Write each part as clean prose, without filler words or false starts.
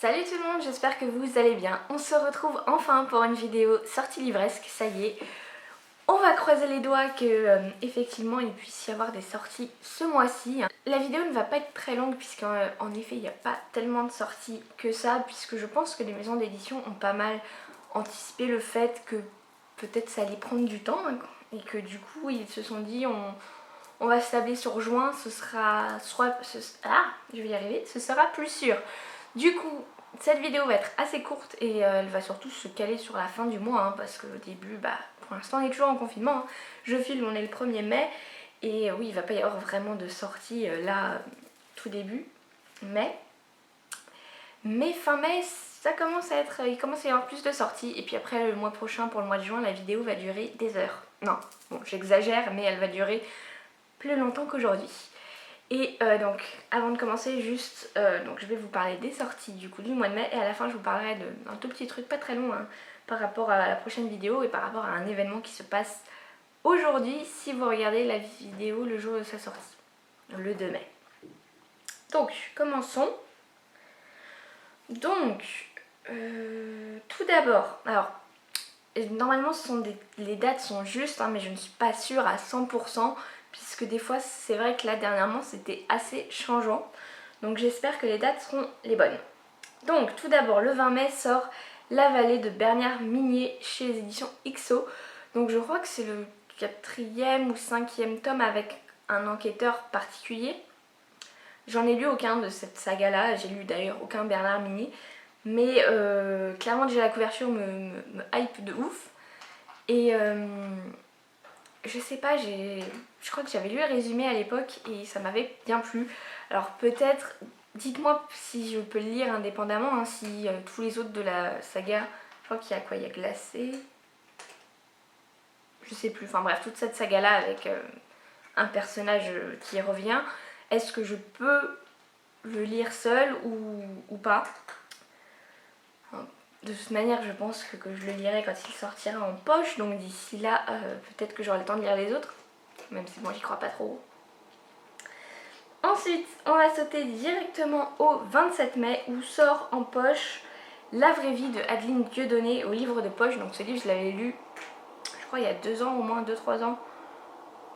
Salut tout le monde, j'espère que vous allez bien. On se retrouve enfin pour une vidéo sortie livresque, ça y est. On va croiser les doigts que effectivement il puisse y avoir des sorties ce mois-ci. La vidéo ne va pas être très longue puisqu'en effet il n'y a pas tellement de sorties que ça, puisque je pense que les maisons d'édition ont pas mal anticipé le fait que peut-être ça allait prendre du temps et que du coup ils se sont dit on va se tabler sur juin, ce sera je vais y arriver, ce sera plus sûr. Du coup, cette vidéo va être assez courte et elle va surtout se caler sur la fin du mois parce qu'au début, pour l'instant on est toujours en confinement. Je filme, on est le 1er mai et oui, il va pas y avoir vraiment de sortie là, tout début mai. Mais fin mai, ça commence à être, il commence à y avoir plus de sorties et puis après le mois prochain, pour le mois de juin, la vidéo va durer des heures. Non, bon j'exagère mais elle va durer plus longtemps qu'aujourd'hui. Et donc avant de commencer juste donc je vais vous parler des sorties du coup du mois de mai et à la fin je vous parlerai d'un tout petit truc pas très long par rapport à la prochaine vidéo et par rapport à un événement qui se passe aujourd'hui si vous regardez la vidéo le jour de sa sortie, le 2 mai. Donc commençons. Donc tout d'abord, alors normalement les dates sont justes mais je ne suis pas sûre à 100% puisque des fois c'est vrai que là dernièrement c'était assez changeant. Donc j'espère que les dates seront les bonnes. Donc tout d'abord le 20 mai sort La Vallée de Bernard Minier chez les éditions XO. Donc je crois que c'est le 4e ou 5e tome avec un enquêteur particulier. J'en ai lu aucun de cette saga là, j'ai lu d'ailleurs aucun Bernard Minier. Mais clairement déjà la couverture me hype de ouf. Et je sais pas, je crois que j'avais lu le résumé à l'époque et ça m'avait bien plu. Alors peut-être, dites-moi si je peux le lire indépendamment, si tous les autres de la saga, je crois qu'il y a quoi, il y a Glacé, je sais plus, enfin bref, toute cette saga là avec un personnage qui revient, est-ce que je peux le lire seul ou pas? De toute manière, je pense que je le lirai quand il sortira en poche, donc d'ici là, peut-être que j'aurai le temps de lire les autres, même si moi j'y crois pas trop. Ensuite, on va sauter directement au 27 mai où sort en poche La vraie vie de Adeline Dieudonné au livre de poche. Donc ce livre, je l'avais lu, je crois il y a 2 ans, au moins 2-3 ans,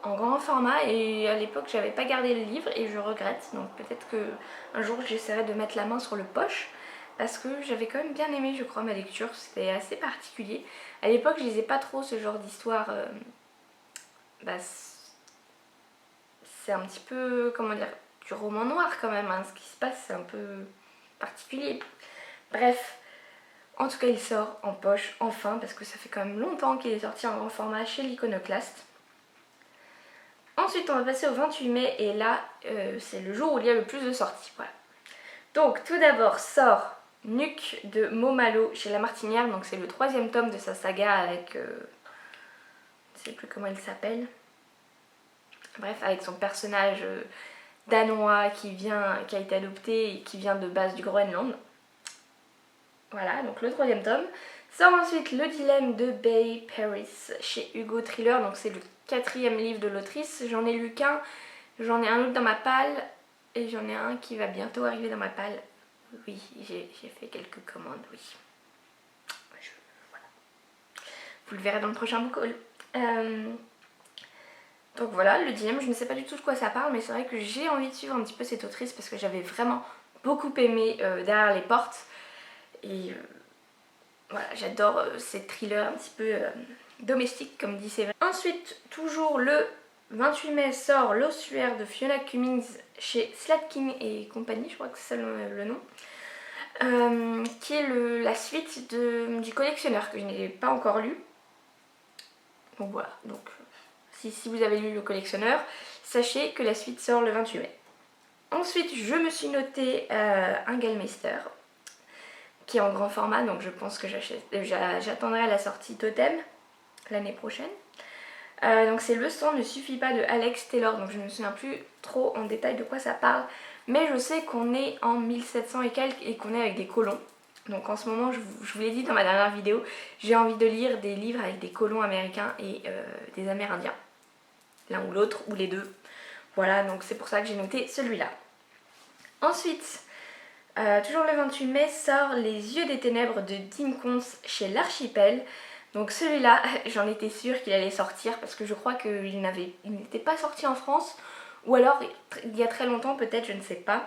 en grand format et à l'époque j'avais pas gardé le livre et je regrette. Donc peut-être que un jour j'essaierai de mettre la main sur le poche parce que j'avais quand même bien aimé, je crois, ma lecture. C'était assez particulier. À l'époque je lisais pas trop ce genre d'histoire. C'est un petit peu, comment dire, du roman noir quand même, ce qui se passe c'est un peu particulier. Bref, en tout cas il sort en poche enfin parce que ça fait quand même longtemps qu'il est sorti en grand format chez l'Iconoclaste. Ensuite on va passer au 28 mai et là c'est le jour où il y a le plus de sorties, voilà. Donc tout d'abord sort Nuque de Momalo chez La Martinière, donc c'est le 3e tome de sa saga avec, je ne sais plus comment il s'appelle, bref avec son personnage danois qui a été adopté et qui vient de base du Groenland. Voilà, donc le 3e tome. Sort ensuite Le Dilemme de Bay Paris chez Hugo Thriller, donc c'est le 4e livre de l'autrice. J'en ai lu qu'un, j'en ai un autre dans ma palle et j'en ai un qui va bientôt arriver dans ma palle. Oui, j'ai fait quelques commandes, oui. Voilà. Vous le verrez dans le prochain book haul. Donc voilà, Le Dilemme, je ne sais pas du tout de quoi ça parle, mais c'est vrai que j'ai envie de suivre un petit peu cette autrice parce que j'avais vraiment beaucoup aimé Derrière les portes. Et voilà, j'adore ces thrillers un petit peu domestiques comme dit Séverine. Ensuite, toujours le 28 mai sort L'Ossuaire de Fiona Cummings chez Slatkin et compagnie, je crois que c'est ça le nom. Qui est la suite du Collectionneur que je n'ai pas encore lu. Donc voilà, donc si vous avez lu le Collectionneur, sachez que la suite sort le 28 mai. Ensuite, je me suis noté un Gallmeister qui est en grand format, donc je pense que j'attendrai la sortie Totem l'année prochaine. Donc c'est Le sang ne suffit pas de Alex Taylor, donc je ne me souviens plus trop en détail de quoi ça parle, mais je sais qu'on est en 1700 et quelques et qu'on est avec des colons. Donc en ce moment, je vous l'ai dit dans ma dernière vidéo, j'ai envie de lire des livres avec des colons américains et des amérindiens. L'un ou l'autre, ou les deux. Voilà, donc c'est pour ça que j'ai noté celui-là. Ensuite, Toujours le 28 mai sort Les Yeux des Ténèbres de Dean Koontz chez l'Archipel. Donc celui-là, j'en étais sûre qu'il allait sortir parce que je crois qu'il n'était pas sorti en France, ou alors il y a très longtemps peut-être, je ne sais pas.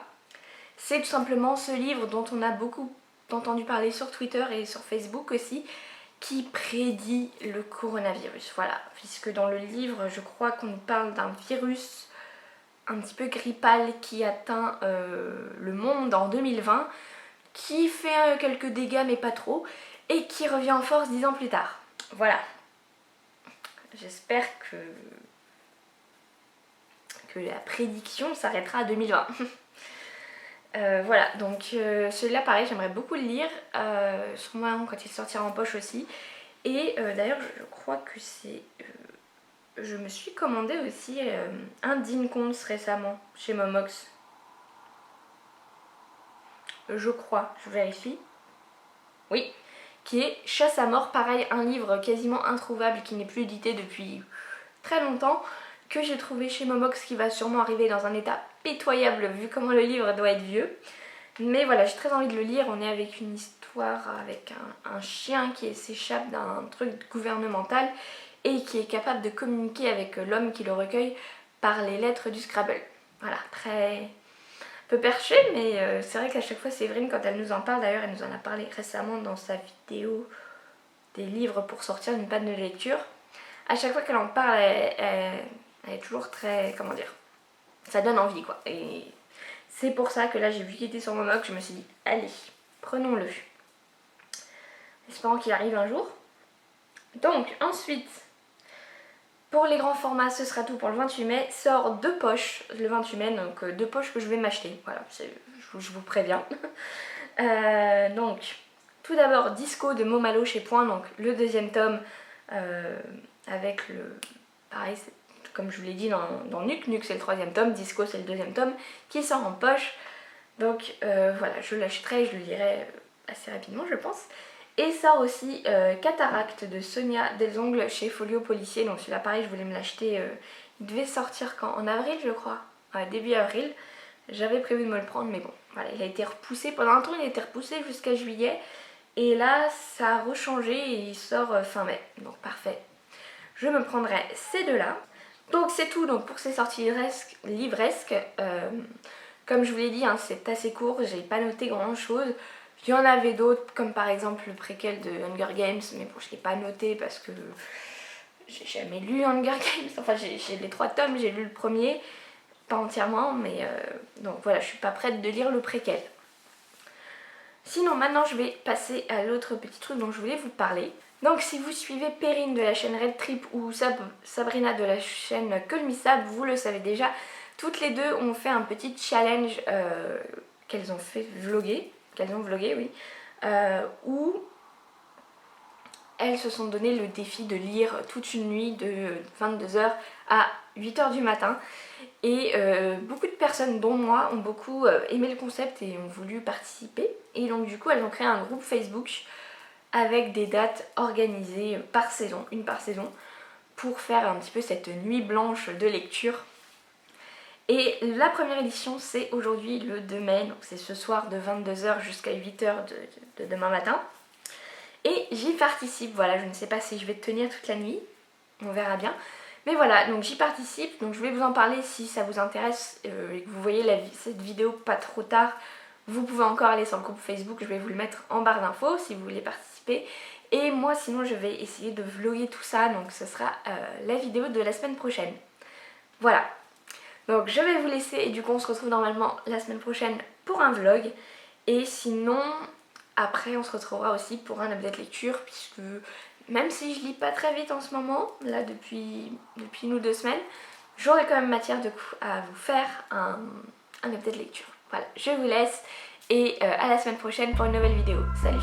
C'est tout simplement ce livre dont on a beaucoup entendu parler sur Twitter et sur Facebook aussi, qui prédit le coronavirus. Voilà, puisque dans le livre, je crois qu'on nous parle d'un virus un petit peu grippal qui atteint le monde en 2020, qui fait quelques dégâts mais pas trop, et qui revient en force 10 ans plus tard. Voilà. J'espère que la prédiction s'arrêtera à 2020. Voilà, donc celui-là pareil, j'aimerais beaucoup le lire, sûrement quand il sortira en poche aussi. Et d'ailleurs je crois que c'est... je me suis commandé aussi un Dean Koontz récemment chez Momox. Je crois, je vérifie. Oui, qui est Chasse à mort, pareil, un livre quasiment introuvable qui n'est plus édité depuis très longtemps, que j'ai trouvé chez Momox, qui va sûrement arriver dans un état pitoyable vu comment le livre doit être vieux. Mais voilà, j'ai très envie de le lire. On est avec une histoire avec un chien qui s'échappe d'un truc gouvernemental et qui est capable de communiquer avec l'homme qui le recueille par les lettres du Scrabble. Voilà, très peu perché, mais c'est vrai qu'à chaque fois Séverine, quand elle nous en parle, d'ailleurs elle nous en a parlé récemment dans sa vidéo des livres pour sortir d'une panne de lecture, à chaque fois qu'elle en parle, elle est toujours très, comment dire, ça donne envie quoi. Et c'est pour ça que là j'ai vu qu'il était sur Momox, je me suis dit allez, prenons-le. Espérons qu'il arrive un jour. Donc ensuite, pour les grands formats, ce sera tout pour le 28 mai. Sort 2 poches le 28 mai, donc 2 poches que je vais m'acheter. Voilà, je vous préviens. Donc, tout d'abord, Disco de Momalo chez Point, donc le 2e tome avec le... Pareil, comme je vous l'ai dit dans Nuke. Nuke c'est le 3e tome, Disco c'est le 2e tome qui sort en poche. Donc voilà, je l'achèterai et je le lirai assez rapidement je pense. Et sort aussi Cataracte de Sonia Delzongle chez Folio Policier. Donc celui-là pareil, je voulais me l'acheter, il devait sortir quand? En avril je crois, ouais, début avril. J'avais prévu de me le prendre mais bon, voilà, il a été repoussé, pendant un temps il a été repoussé jusqu'à juillet. Et là ça a rechangé et il sort fin mai, donc parfait. Je me prendrai ces deux-là. Donc c'est tout donc pour ces sorties livresques. Comme je vous l'ai dit, hein, c'est assez court, j'ai pas noté grand chose. Il y en avait d'autres, comme par exemple le préquel de Hunger Games, mais bon, je l'ai pas noté parce que j'ai jamais lu Hunger Games. Enfin, j'ai les 3 tomes, j'ai lu le premier, pas entièrement, mais donc voilà, je suis pas prête de lire le préquel. Sinon, maintenant, je vais passer à l'autre petit truc dont je voulais vous parler. Donc, si vous suivez Perrine de la chaîne Red Trip ou Sabrina de la chaîne Call Me Sab, vous le savez déjà, toutes les deux ont fait un petit challenge qu'elles ont vlogué, oui, où elles se sont donné le défi de lire toute une nuit de 22h à 8h du matin. Et beaucoup de personnes, dont moi, ont beaucoup aimé le concept et ont voulu participer. Et donc du coup, elles ont créé un groupe Facebook avec des dates organisées par saison, une par saison, pour faire un petit peu cette nuit blanche de lecture. Et la première édition c'est aujourd'hui le 2 mai, donc c'est ce soir de 22h jusqu'à 8h de demain matin. Et j'y participe, voilà, je ne sais pas si je vais tenir toute la nuit, on verra bien. Mais voilà, donc j'y participe, donc je vais vous en parler si ça vous intéresse et que vous voyez cette vidéo pas trop tard. Vous pouvez encore aller sur le groupe Facebook, je vais vous le mettre en barre d'infos si vous voulez participer. Et moi sinon je vais essayer de vlogger tout ça, donc ce sera la vidéo de la semaine prochaine. Voilà. Donc je vais vous laisser et du coup on se retrouve normalement la semaine prochaine pour un vlog. Et sinon après on se retrouvera aussi pour un update lecture, puisque même si je lis pas très vite en ce moment, là depuis 1 ou 2 semaines, j'aurai quand même matière de coup à vous faire un update lecture. Voilà, je vous laisse et à la semaine prochaine pour une nouvelle vidéo. Salut!